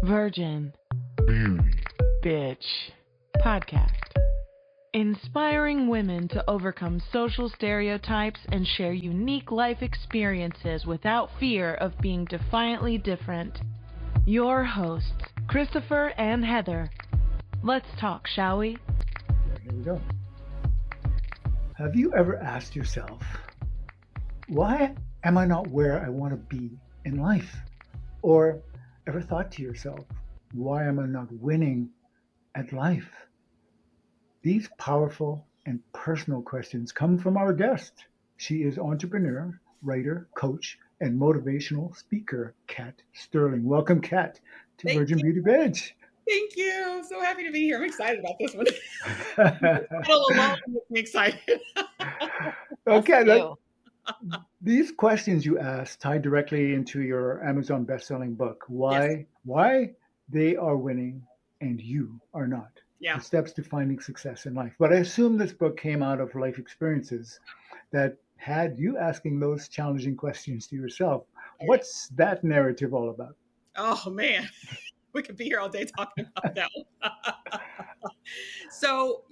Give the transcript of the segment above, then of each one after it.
Virgin. Beauty. Bitch. Podcast. Inspiring women to overcome social stereotypes and share unique life experiences without fear of being defiantly different. Your hosts, Christopher and Heather. Let's talk, shall we? Here we go. Have you ever asked yourself, why am I not where I want to be in life? Or ever thought to yourself, why am I not winning at life? These powerful and personal questions come from our guest. She is entrepreneur, writer, coach, and motivational speaker, Kat Sterling. Welcome, Kat, to Thank Virgin you. Beauty Badge. Thank you. So happy to be here. I'm excited about this one. The title alone makes me excited. Okay, these questions you asked tie directly into your Amazon best-selling book. Yes. Why they are winning and you are not. Yeah. The steps to finding success in life. But I assume this book came out of life experiences that had you asking those challenging questions to yourself. What's that narrative all about? Oh man, we could be here all day talking about that one. So,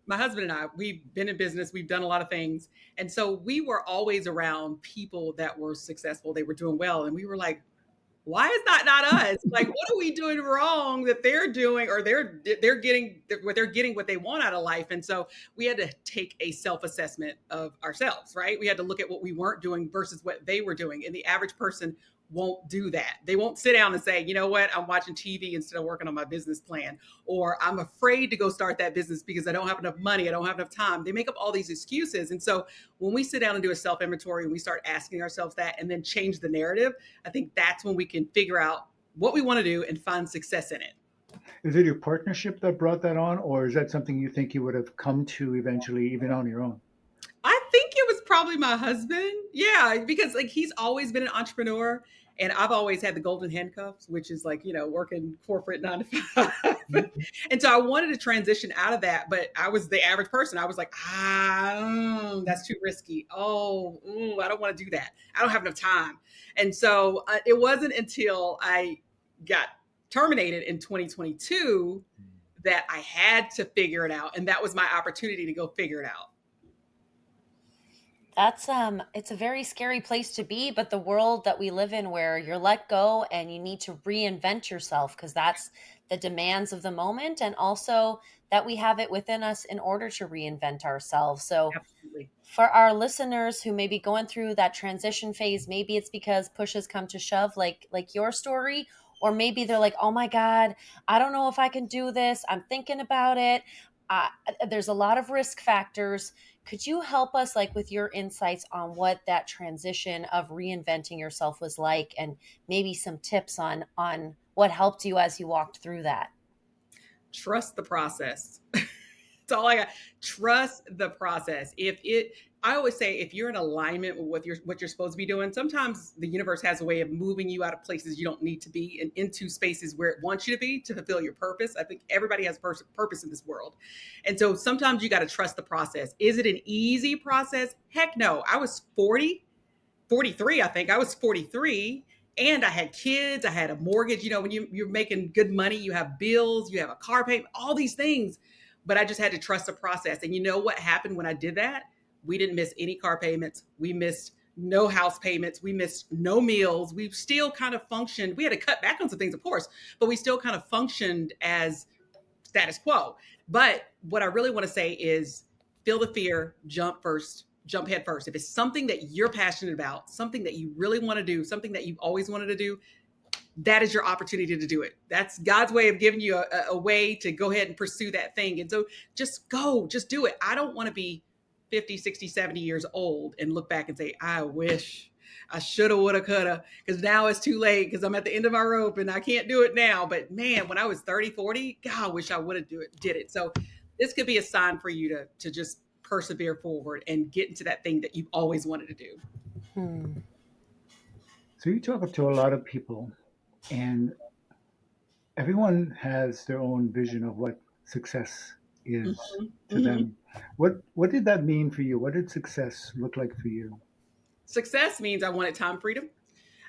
my husband and I, we've been in business, we've done a lot of things. And so we were always around people that were successful, they were doing well. And we were like, why is that not us? Like, what are we doing wrong that they're doing, or they're getting what they want out of life? And so we had to take a self-assessment of ourselves, right? We had to look at what we weren't doing versus what they were doing. And the average person won't do that. They won't sit down and say, you know what, I'm watching TV instead of working on my business plan, or I'm afraid to go start that business because I don't have enough money, I don't have enough time. They make up all these excuses. And so when we sit down and do a self-inventory and we start asking ourselves that and then change the narrative, I think that's when we can figure out what we want to do and find success in it. Is it your partnership that brought that on, or is that something you think you would have come to eventually, even on your own? I think it was probably my husband. Yeah, because he's always been an entrepreneur, and I've always had the golden handcuffs, which is working corporate 9 to 5. And so I wanted to transition out of that, but I was the average person. I was like, that's too risky. I don't want to do that. I don't have enough time. And so it wasn't until I got terminated in 2022 that I had to figure it out. And that was my opportunity to go figure it out. That's it's a very scary place to be, but the world that we live in where you're let go and you need to reinvent yourself because that's the demands of the moment, and also that we have it within us in order to reinvent ourselves. So Absolutely. For our listeners who may be going through that transition phase, maybe it's because push has come to shove, like your story, or maybe they're like, oh my God, I don't know if I can do this. I'm thinking about it. There's a lot of risk factors. Could you help us with your insights on what that transition of reinventing yourself was like, and maybe some tips on what helped you as you walked through that? Trust the process. That's all I got. Trust the process. I always say, if you're in alignment with what you're supposed to be doing, sometimes the universe has a way of moving you out of places you don't need to be and into spaces where it wants you to be to fulfill your purpose. I think everybody has purpose in this world. And so sometimes you got to trust the process. Is it an easy process? Heck no. I was 43, I think. I was 43. And I had kids, I had a mortgage. When you're making good money, you have bills, you have a car payment, all these things. But I just had to trust the process. And you know what happened when I did that? We didn't miss any car payments. We missed no house payments. We missed no meals. We still kind of functioned. We had to cut back on some things, of course, but we still kind of functioned as status quo. But what I really want to say is feel the fear, jump head first. If it's something that you're passionate about, something that you really want to do, something that you've always wanted to do, that is your opportunity to do it. That's God's way of giving you a way to go ahead and pursue that thing. And so just do it. I don't want to be 50, 60, 70 years old and look back and say, I wish I shoulda, woulda, coulda, because now it's too late because I'm at the end of my rope and I can't do it now. But man, when I was 30, 40, God, I wish I would have did it. So this could be a sign for you to just persevere forward and get into that thing that you've always wanted to do. So you talk to a lot of people, and everyone has their own vision of what success is to them. What did that mean for you? What did success look like for you? Success means I wanted time freedom.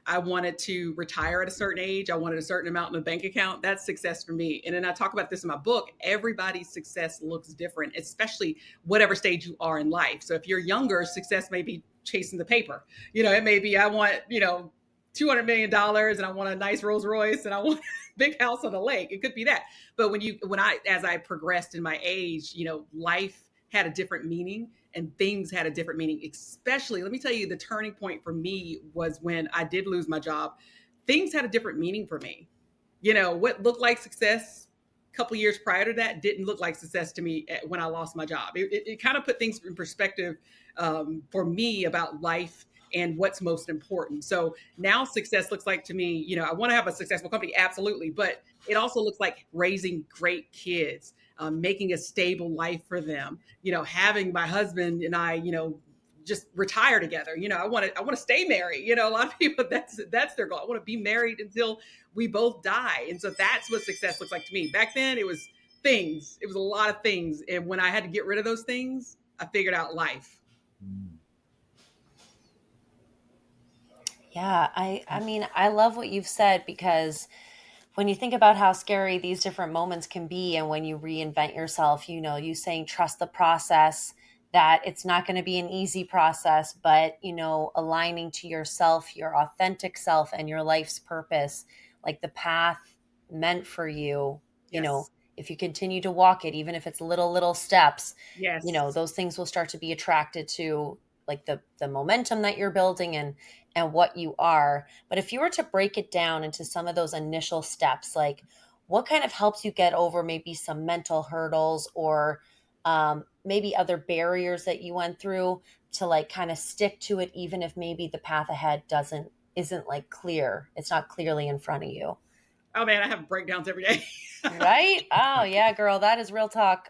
I wanted to retire at a certain age. I wanted a certain amount in the bank account. That's success for me. And then I talk about this in my book. Everybody's success looks different, especially whatever stage you are in life. So if you're younger, success may be chasing the paper. It may be, I want, $200 million and I want a nice Rolls Royce and I want a big house on the lake. It could be that. But as I progressed in my age, life had a different meaning and things had a different meaning. Especially, let me tell you, the turning point for me was when I did lose my job. Things had a different meaning for me. What looked like success a couple years prior to that didn't look like success to me when I lost my job. It kind of put things in perspective for me about life and what's most important. So now success looks like to me, I want to have a successful company, absolutely, but it also looks like raising great kids, making a stable life for them, having my husband and I, just retire together. I want to stay married. A lot of people, that's their goal. I want to be married until we both die. And so that's what success looks like to me. Back then it was things. It was a lot of things. And when I had to get rid of those things, I figured out life. Yeah, I mean, I love what you've said, because when you think about how scary these different moments can be, and when you reinvent yourself, you saying trust the process, that it's not going to be an easy process, but aligning to yourself, your authentic self, and your life's purpose, like the path meant for you, Yes. if you continue to walk it, even if it's little steps, Yes. those things will start to be attracted to, like the momentum that you're building and what you are. But if you were to break it down into some of those initial steps, like what kind of helps you get over maybe some mental hurdles, or maybe other barriers that you went through to like kind of stick to it, even if maybe the path ahead isn't like clear, it's not clearly in front of you. Oh man, I have breakdowns every day. Right? Oh yeah, girl, that is real talk.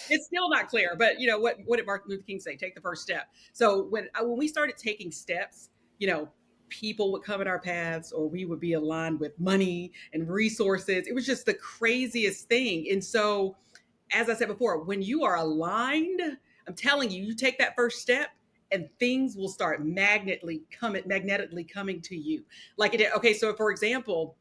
It's still not clear, but what did Martin Luther King say? Take the first step. So when we started taking steps, people would come in our paths, or we would be aligned with money and resources. It was just the craziest thing. And so, as I said before, when you are aligned, I'm telling you, you take that first step and things will start magnetically coming to you like it did. Okay, so for example,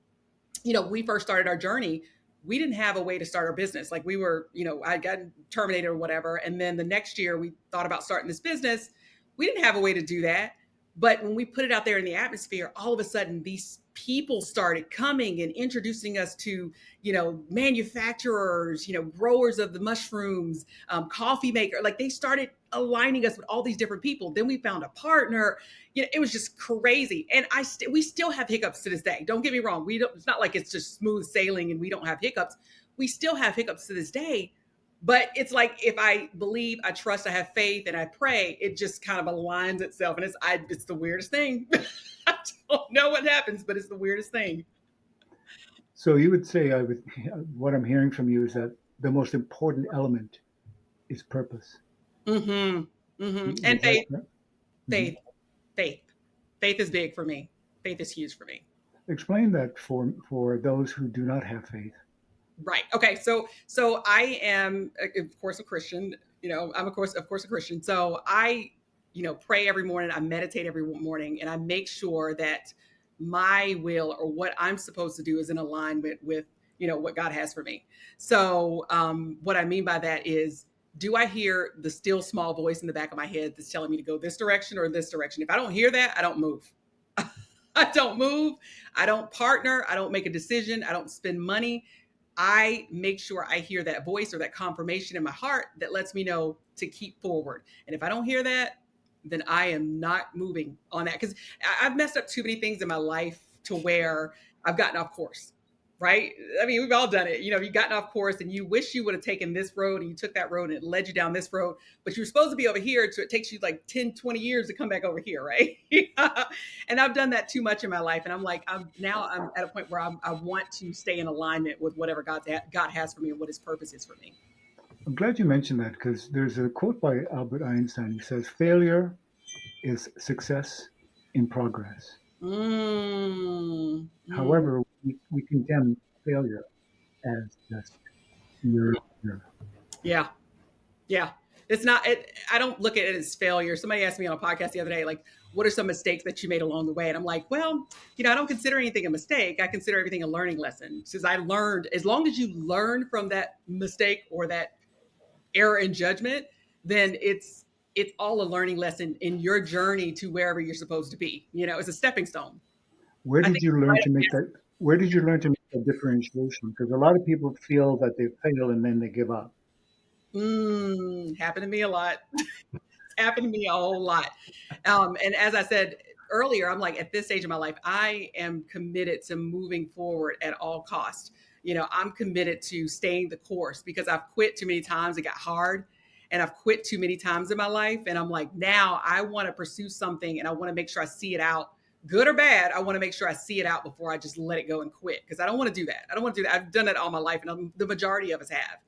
we first started our journey, we didn't have a way to start our business. Like we were, I got terminated or whatever. And then the next year we thought about starting this business. We didn't have a way to do that. But when we put it out there in the atmosphere, all of a sudden these people started coming and introducing us to, manufacturers, growers of the mushrooms, coffee maker. Like they started aligning us with all these different people. Then we found a partner. It was just crazy. And we still have hiccups to this day. Don't get me wrong. It's not like it's just smooth sailing and we don't have hiccups. We still have hiccups to this day. But it's like, if I believe, I trust, I have faith, and I pray, it just kind of aligns itself. And it's the weirdest thing. I don't know what happens, but it's the weirdest thing. So you would say, what I'm hearing from you is that the most important element is purpose. Mm-hmm. Mm-hmm. And Is that faith, correct? faith, faith. Faith is big for me. Faith is huge for me. Explain that for those who do not have faith. Right. Okay. So I am, of course, a Christian. I'm of course a Christian. So I, pray every morning. I meditate every morning, and I make sure that my will, or what I'm supposed to do, is in alignment with what God has for me. So what I mean by that is, do I hear the still small voice in the back of my head that's telling me to go this direction or this direction? If I don't hear that, I don't move. I don't move. I don't partner. I don't make a decision. I don't spend money. I make sure I hear that voice or that confirmation in my heart that lets me know to keep forward. And if I don't hear that, then I am not moving on that, because I've messed up too many things in my life to where I've gotten off course. Right? I mean, we've all done it. You've gotten off course and you wish you would have taken this road, and you took that road and it led you down this road, but you're supposed to be over here. So it takes you like 10, 20 years to come back over here. Right. And I've done that too much in my life. And I'm at a point where I want to stay in alignment with whatever God has for me and what his purpose is for me. I'm glad you mentioned that, because there's a quote by Albert Einstein. He says, "Failure is success in progress." Mm, mm. However, we condemn failure as just you're. Yeah. Yeah. It's not, I don't look at it as failure. Somebody asked me on a podcast the other day, like, what are some mistakes that you made along the way? And I'm like, well, I don't consider anything a mistake. I consider everything a learning lesson. Since I learned, as long as you learn from that mistake or that error in judgment, then it's all a learning lesson in your journey to wherever you're supposed to be. It's a stepping stone. Where I did think you learn right to make that? Where did you learn to make that differentiation? Because a lot of people feel that they fail and then they give up. happened to me a lot. Happened to me a whole lot. And as I said earlier, I'm like, at this stage of my life, I am committed to moving forward at all costs. I'm committed to staying the course because I've quit too many times. It got hard and I've quit too many times in my life. And I'm like, now I want to pursue something and I want to make sure I see it out, good or bad. I want to make sure I see it out before I just let it go and quit because I don't want to do that. I don't want to do that. I've done that all my life and the majority of us have.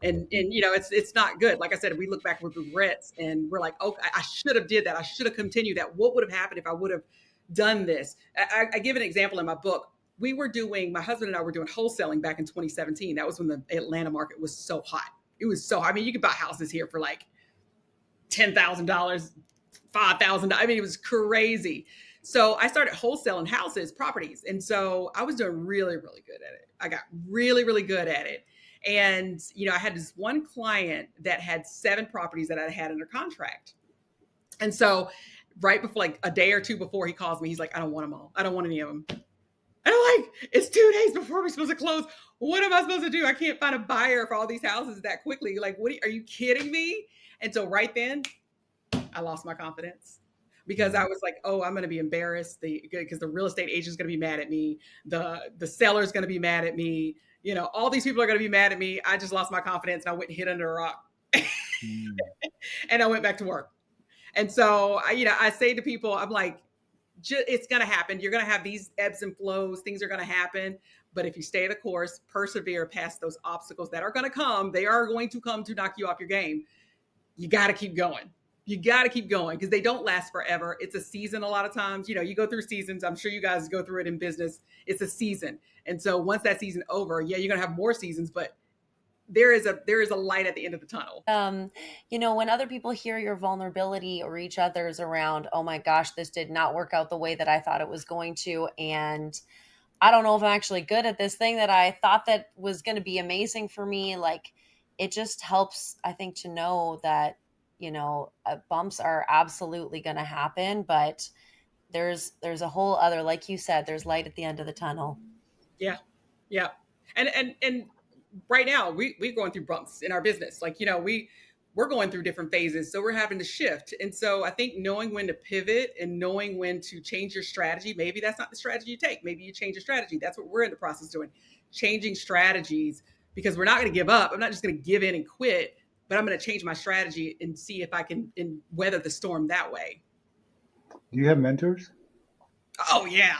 And it's not good. Like I said, we look back with regrets and we're like, oh, I should have did that. I should have continued that. What would have happened if I would have done this? I give an example in my book. My husband and I were doing wholesaling back in 2017. That was when the Atlanta market was so hot. It was so hot. I mean, you could buy houses here for like $10,000, $5,000. I mean, it was crazy. So I started wholesaling houses, properties. And so I was doing really, really good at it. I got really, really good at it. And, I had this one client that had 7 properties that I had under contract. And so right before, like a day or two before he calls me, he's like, I don't want them all. I don't want any of them. And I'm like, it's 2 days before we're supposed to close. What am I supposed to do? I can't find a buyer for all these houses that quickly. Like, are you kidding me? And so right then I lost my confidence because I was like, oh, I'm going to be embarrassed because the real estate agent is going to be mad at me. The seller is going to be mad at me. All these people are going to be mad at me. I just lost my confidence and I went and hid under a rock and I went back to work. And so I say to people, I'm like, it's going to happen. You're going to have these ebbs and flows. Things are going to happen. But if you stay the course, persevere past those obstacles that are going to come, they are going to come to knock you off your game. You got to keep going. You got to keep going because they don't last forever. It's a season a lot of times. You go through seasons. I'm sure you guys go through it in business. It's a season. And so once that season over, you're going to have more seasons, but there is a light at the end of the tunnel. When other people hear your vulnerability or each other's around, oh my gosh, this did not work out the way that I thought it was going to. And I don't know if I'm actually good at this thing that I thought that was going to be amazing for me. Like, it just helps, I think, to know that, bumps are absolutely going to happen, but there's a whole other, like you said, there's light at the end of the tunnel. Yeah. Yeah. And right now we're going through bumps in our business. Like, we're going through different phases. So we're having to shift. And so I think knowing when to pivot and knowing when to change your strategy, maybe that's not the strategy you take. Maybe you change your strategy. That's what we're in the process of doing, changing strategies because we're not going to give up. I'm not just going to give in and quit, but I'm going to change my strategy and see if I can weather the storm that way. Do you have mentors? Oh, yeah.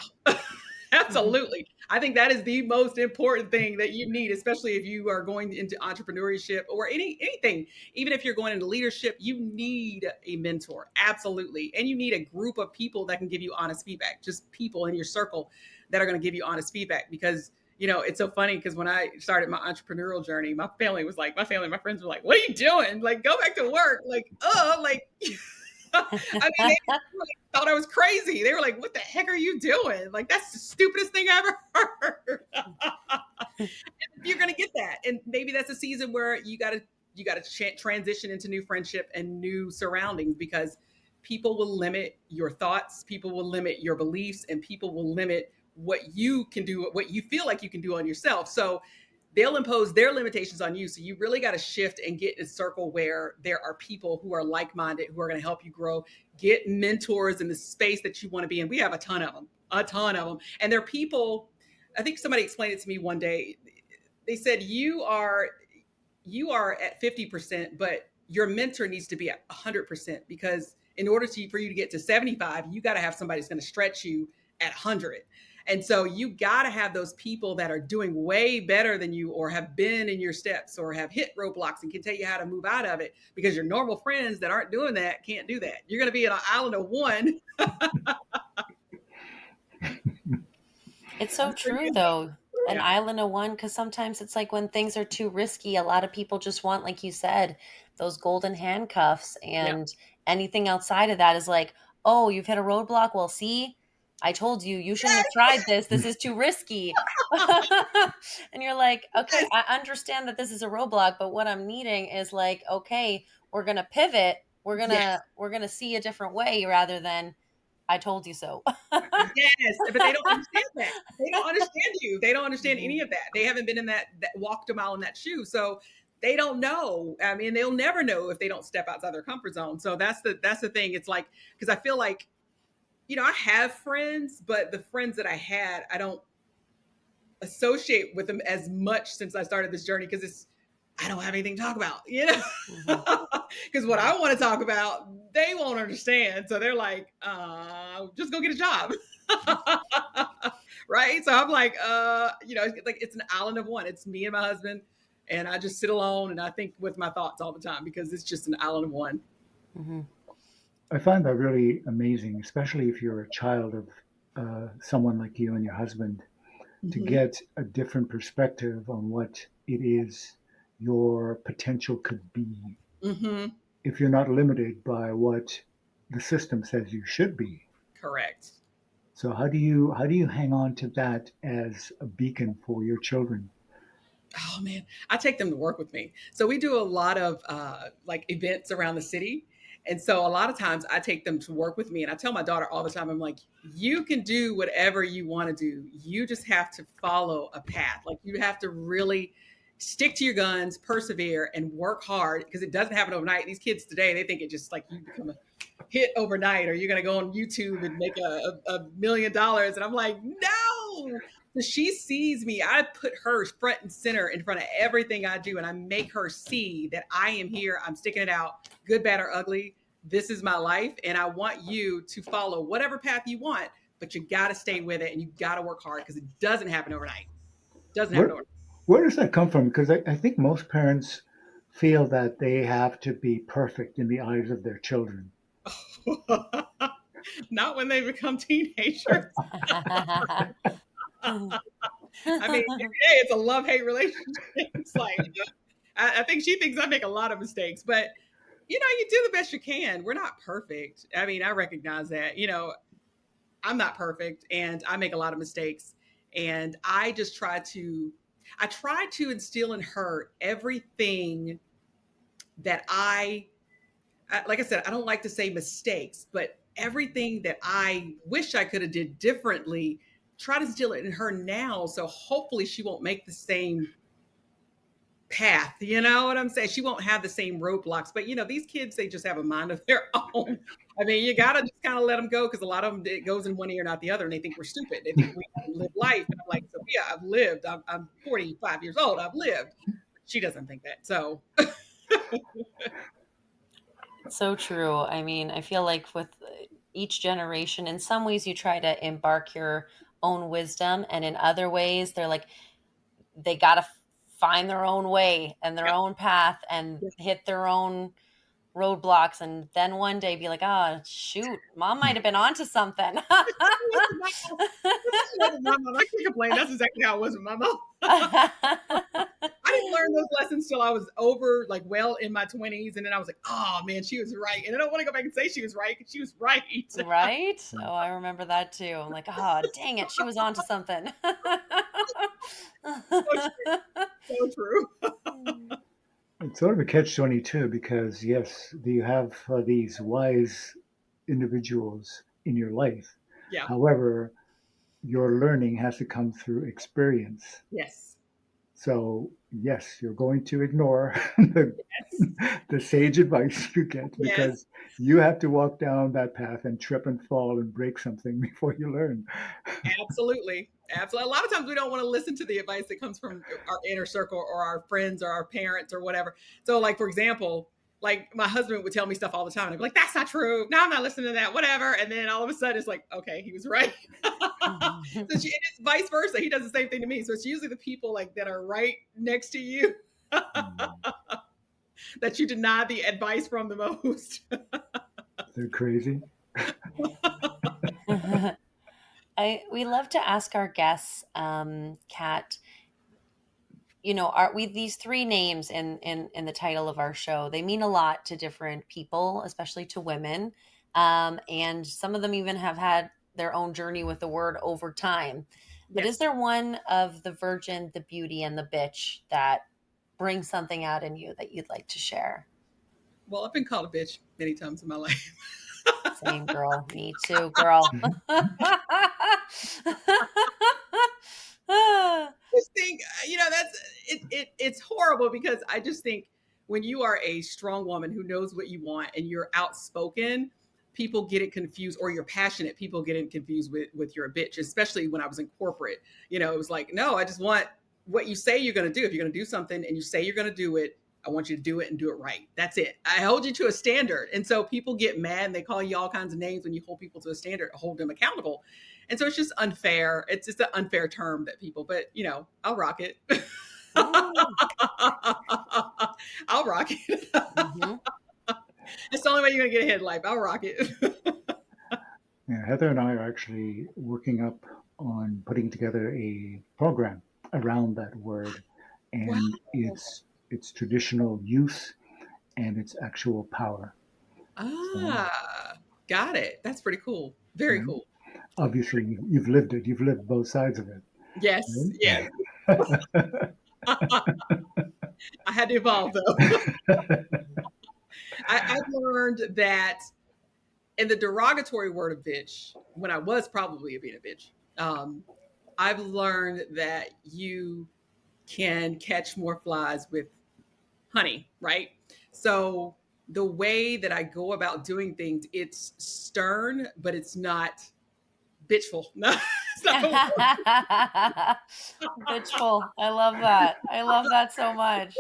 Absolutely. I think that is the most important thing that you need, especially if you are going into entrepreneurship or anything. Even if you're going into leadership, you need a mentor. Absolutely. And you need a group of people that can give you honest feedback, just people in your circle that are going to give you honest feedback. Because, it's so funny because when I started my entrepreneurial journey, my friends were like, what are you doing? Like, go back to work. Like, I mean, they thought I was crazy. They were like, what the heck are you doing? Like, that's the stupidest thing I ever heard. You're going to get that. And maybe that's a season where you got to transition into new friendship and new surroundings because people will limit your thoughts. People will limit your beliefs and people will limit what you can do, what you feel like you can do on yourself. So they'll impose their limitations on you. So you really got to shift and get in a circle where there are people who are like-minded, who are going to help you grow, get mentors in the space that you want to be in. We have a ton of them. And they're people, I think somebody explained it to me one day. They said, you are at 50%, but your mentor needs to be at 100% because in order for you to get to 75, you got to have somebody that's going to stretch you at 100. And so you got to have those people that are doing way better than you or have been in your steps or have hit roadblocks and can tell you how to move out of it because your normal friends that aren't doing that can't do that. You're going to be on an island of one. It's so true, though. An island of one, because sometimes it's like when things are too risky, a lot of people just want, like you said, those golden handcuffs, and anything outside of that is like, oh, you've hit a roadblock. Well, see, I told you, you shouldn't have tried this. This is too risky. And you're like, okay, Yes. I understand that this is a roadblock, but what I'm needing is like, okay, we're going to pivot. Yes. We're going to see a different way rather than I told you so. Yes, but they don't understand that. They don't understand you. They don't understand any Mhm. of that. They haven't been in that walked a mile in that shoe. So they don't know. I mean, they'll never know if they don't step outside their comfort zone. So that's the thing. It's like, because I feel like, I have friends, but the friends that I had, I don't associate with them as much since I started this journey because I don't have anything to talk about, Mhm. Because what I want to talk about, they won't understand. So they're like, just go get a job. Right. So I'm like, it's an island of one. It's me and my husband. And I just sit alone and I think with my thoughts all the time because it's just an island of one. Mhm. I find that really amazing, especially if you're a child of someone like you and your husband, to Mm-hmm. get a different perspective on what it is your potential could be Mm-hmm. if you're not limited by what the system says you should be. Correct. So how do you hang on to that as a beacon for your children? Oh man, I take them to work with me. So we do a lot of like events around the city. And so a lot of times I take them to work with me and I tell my daughter all the time, I'm like, you can do whatever you want to do. You just have to follow a path. Like you have to really stick to your guns, persevere and work hard because it doesn't happen overnight. These kids today, they think it just like you become a hit overnight or you're going to go on YouTube and make a $1 million. And I'm like, no, so she sees me. I put her front and center in front of everything I do, and I make her see that I am here. I'm sticking it out, good, bad, or ugly. This is my life, and I want you to follow whatever path you want, but you got to stay with it and you got to work hard because it doesn't happen overnight. Doesn't happen Where overnight. where does that come from? Because I think most parents feel that they have to be perfect in the eyes of their children. Not when they become teenagers. I mean, every day it's a love hate relationship. It's like I think she thinks I make a lot of mistakes, but you do the best you can. We're not perfect. I mean, I recognize that. I'm not perfect and I make a lot of mistakes. And I try to instill in her everything that like I said, I don't like to say mistakes, but everything that I wish I could have did differently, try to instill it in her now. So hopefully she won't make the same path. You know what I'm saying? She won't have the same roadblocks. But these kids, they just have a mind of their own. I mean, you gotta just kind of let them go because a lot of them it goes in one ear, not the other, and they think we're stupid. They think we haven't lived life. And I'm like, Sophia, I've lived. I'm 45 years old. I've lived. She doesn't think that. So So true. I mean, I feel like with each generation, in some ways, you try to embark your own wisdom, and in other ways, they're like, they got to find their own way and their yep. own path and hit their own roadblocks. And then one day be like, oh, shoot, mom might have been onto something. She wasn't my mom. I can't complain. That's exactly how it was with my mom. I didn't learn those lessons till I was over, like, well in my 20s. And then I was like, oh, man, she was right. And I don't want to go back and say she was right because she was right. Right? Oh, I remember that too. I'm like, oh, dang it, she was onto something. So true. So true. It's sort of a catch-22 because yes, you have these wise individuals in your life. Yeah. However, your learning has to come through experience. Yes. So yes, you're going to ignore the sage advice you get Yes. because you have to walk down that path and trip and fall and break something before you learn. Absolutely. Absolutely. A lot of times we don't want to listen to the advice that comes from our inner circle or our friends or our parents or whatever. So, like, for example, like my husband would tell me stuff all the time. And I'd be like, that's not true. No, I'm not listening to that, whatever. And then all of a sudden it's like, okay, he was right. So and it's vice versa. He does the same thing to me. So it's usually the people like that are right next to you that you deny the advice from the most. They're crazy. I we love to ask our guests, Kat, are we these three names in the title of our show? They mean a lot to different people, especially to women. And some of them even have had their own journey with the word over time. But is Yes. there one of the virgin, the beauty, and the bitch that brings something out in you that you'd like to share? Well, I've been called a bitch many times in my life. Same, girl. Me too, girl. Just think, that's it's horrible because I just think when you are a strong woman who knows what you want and you're outspoken, people get it confused, or you're passionate, people get it confused with you're a bitch, especially when I was in corporate. It was like, no, I just want what you say you're going to do. If you're going to do something and you say you're going to do it, I want you to do it and do it right. That's it. I hold you to a standard. And so people get mad and they call you all kinds of names when you hold people to a standard, hold them accountable. And so it's just unfair. It's just an unfair term that people, but I'll rock it. Mm. I'll rock it. Mm-hmm. It's the only way you're going to get ahead in life. I'll rock it. Yeah, Heather and I are actually working up on putting together a program around that word Wow. and its traditional use and its actual power. So, Got it. That's pretty cool. Very yeah, cool. obviously, you've lived it. You've lived both sides of it. Yes. Yes. Right? I had to evolve though. I've learned that in the derogatory word of bitch, when I was probably being a bitch, I've learned that you can catch more flies with honey, right? So the way that I go about doing things, it's stern, but it's not bitchful. No, it's not the Bitchful. I love that. I love that so much.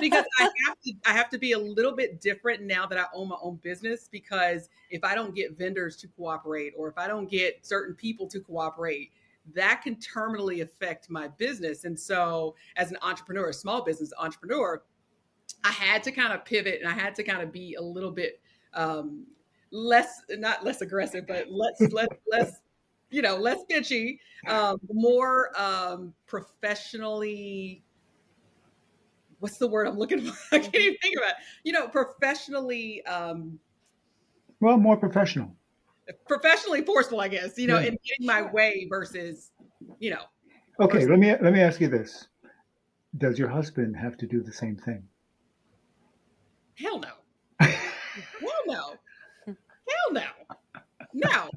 because I have to be a little bit different now that I own my own business, because if I don't get vendors to cooperate, or if I don't get certain people to cooperate, that can terminally affect my business. And so as an entrepreneur, a small business entrepreneur, I had to kind of pivot, and I had to kind of be a little bit less, not less aggressive, but less bitchy, more professionally. What's the word I'm looking for? I can't even think of it. Professionally, Well, more professional. professionally forceful, I guess. Yeah. In getting my way versus, you know, Okay, versus let me ask you this. Does your husband have to do the same thing? hell no, hell no, hell no, no.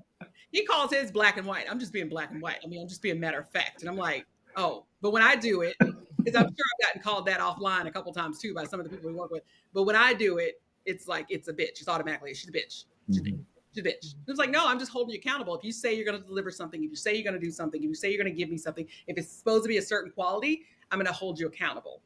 He calls his black and white. I'm just being black and white. I mean, I'm just being matter of fact. And I'm like, oh, but when I do it, because I'm sure I've gotten called that offline a couple times too by some of the people we work with. But when I do it, it's like it's a bitch. It's automatically she's a bitch. She's a bitch. Mhm. She's a bitch. It's like, no, I'm just holding you accountable. If you say you're going to deliver something, if you say you're going to do something, if you say you're going to give me something, if it's supposed to be a certain quality, I'm going to hold you accountable.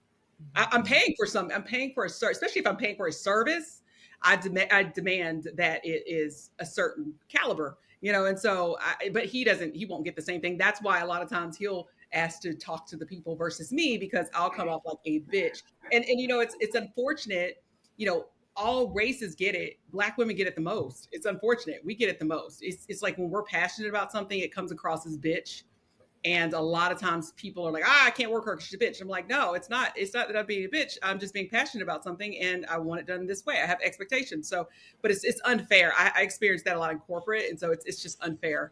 I'm paying for something. I'm paying for a service, especially if I'm paying for a service. I demand that it is a certain caliber, and so, but he doesn't, he won't get the same thing. That's why a lot of times he'll ask to talk to the people versus me, because I'll come off like a bitch. And it's unfortunate, all races get it. Black women get it the most. It's unfortunate. We get it the most. It's like when we're passionate about something, it comes across as bitch. And a lot of times people are like, I can't work her because she's a bitch. I'm like, no, it's not. It's not that I'm being a bitch. I'm just being passionate about something and I want it done this way. I have expectations. So, but it's unfair. I experienced that a lot in corporate. And so it's just unfair.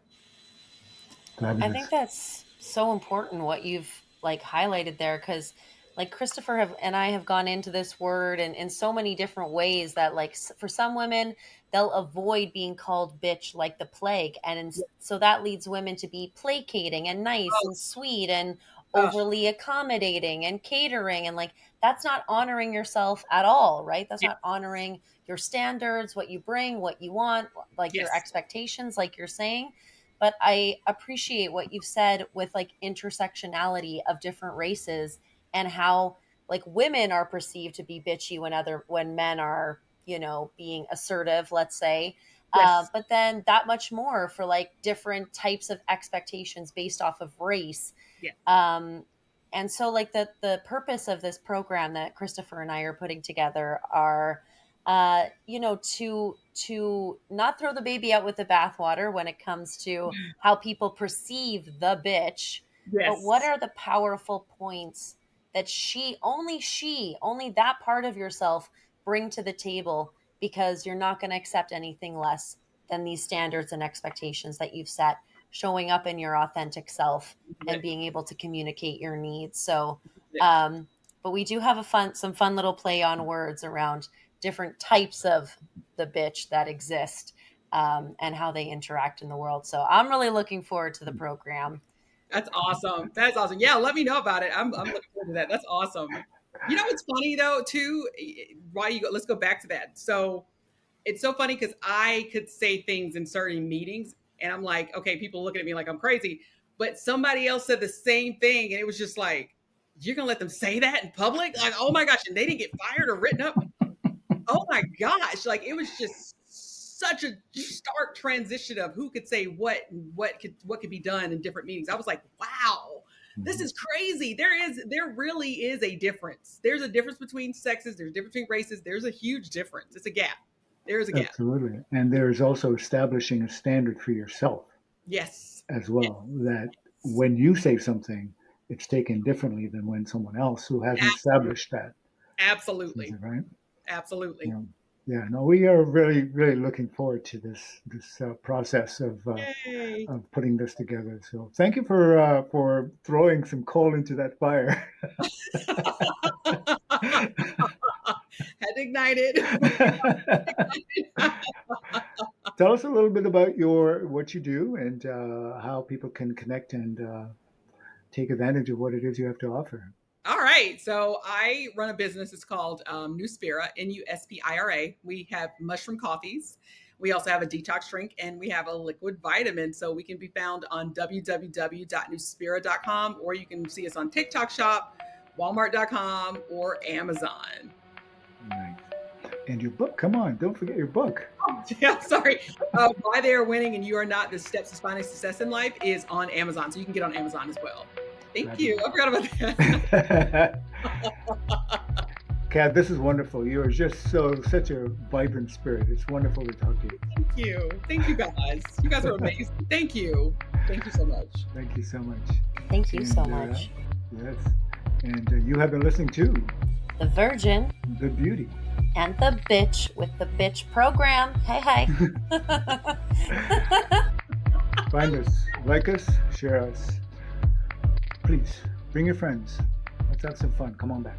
I think Fabulous. that's so important what you've like highlighted there, because like Christopher and I have gone into this word in so many different ways that like for some women they'll avoid being called bitch like the plague, and so that leads women to be placating and nice Oh, and sweet and oh, overly accommodating and catering, and like that's not honoring yourself at all, right? That's yeah, not honoring your standards, what you bring, what you want, like your yes, expectations, like you're saying. But I appreciate what you've said with like intersectionality of different races and how like women are perceived to be bitchy when men are, being assertive, let's say. yes, But then that much more for like different types of expectations based off of race. yes, um, and so like the purpose of this program that Christopher and I are putting together are to not throw the baby out with the bathwater when it comes to how people perceive the bitch, but what yes, are the powerful points that she only that part of yourself bring to the table because you're not going to accept anything less than these standards and expectations that you've set, showing up in your authentic self and being able to communicate your needs. So, but we do have some fun little play on words around different types of the bitch that exist, and how they interact in the world. So I'm really looking forward to the program. That's awesome. That's awesome. Yeah, let me know about it. I'm looking forward to that. That's awesome. You know what's funny though, too? Why you go? Let's go back to that. So it's so funny because I could say things in certain meetings, and I'm like, okay, people looking at me like I'm crazy. But somebody else said the same thing, and it was just like, you're gonna let them say that in public? Like, oh my gosh, and they didn't get fired or written up. Oh my gosh, like it was just such a stark transition of who could say what could be done in different meetings. I was like, wow, this is crazy. There really is a difference. There's a difference between sexes, there's a difference between races, there's a huge difference. It's a gap. There's a gap. Absolutely. And there's also establishing a standard for yourself. Yes. As well, that when you say something, it's taken differently than when someone else who hasn't established that. Absolutely. Right? Absolutely. Yeah, no, we are really, really looking forward to this process of putting this together. So thank you for throwing some coal into that fire. Had ignited. Tell us a little bit about what you do and how people can connect and take advantage of what it is you have to offer. All right. So I run a business. It's called Nuspira, Nuspira. We have mushroom coffees. We also have a detox drink, and we have a liquid vitamin. So we can be found on www.nuspira.com, or you can see us on TikTok Shop, Walmart.com, or Amazon. Nice. And your book, come on, don't forget your book. Yeah, sorry. Why They Are Winning and You Are Not, the Steps to Finding Success in Life is on Amazon. So you can get on Amazon as well. Thank you. I forgot about that. Kat, this is wonderful. You are just such a vibrant spirit. It's wonderful to talk to you. Thank you. Thank you guys. You guys are amazing. Thank you. Thank you so much. Thank you so much. Thank you so much. Yes. And you have been listening to The Virgin, The Beauty, and The Bitch with the Bitch program. Hey. Find us, like us, share us. Please bring your friends. Let's have some fun. Come on back.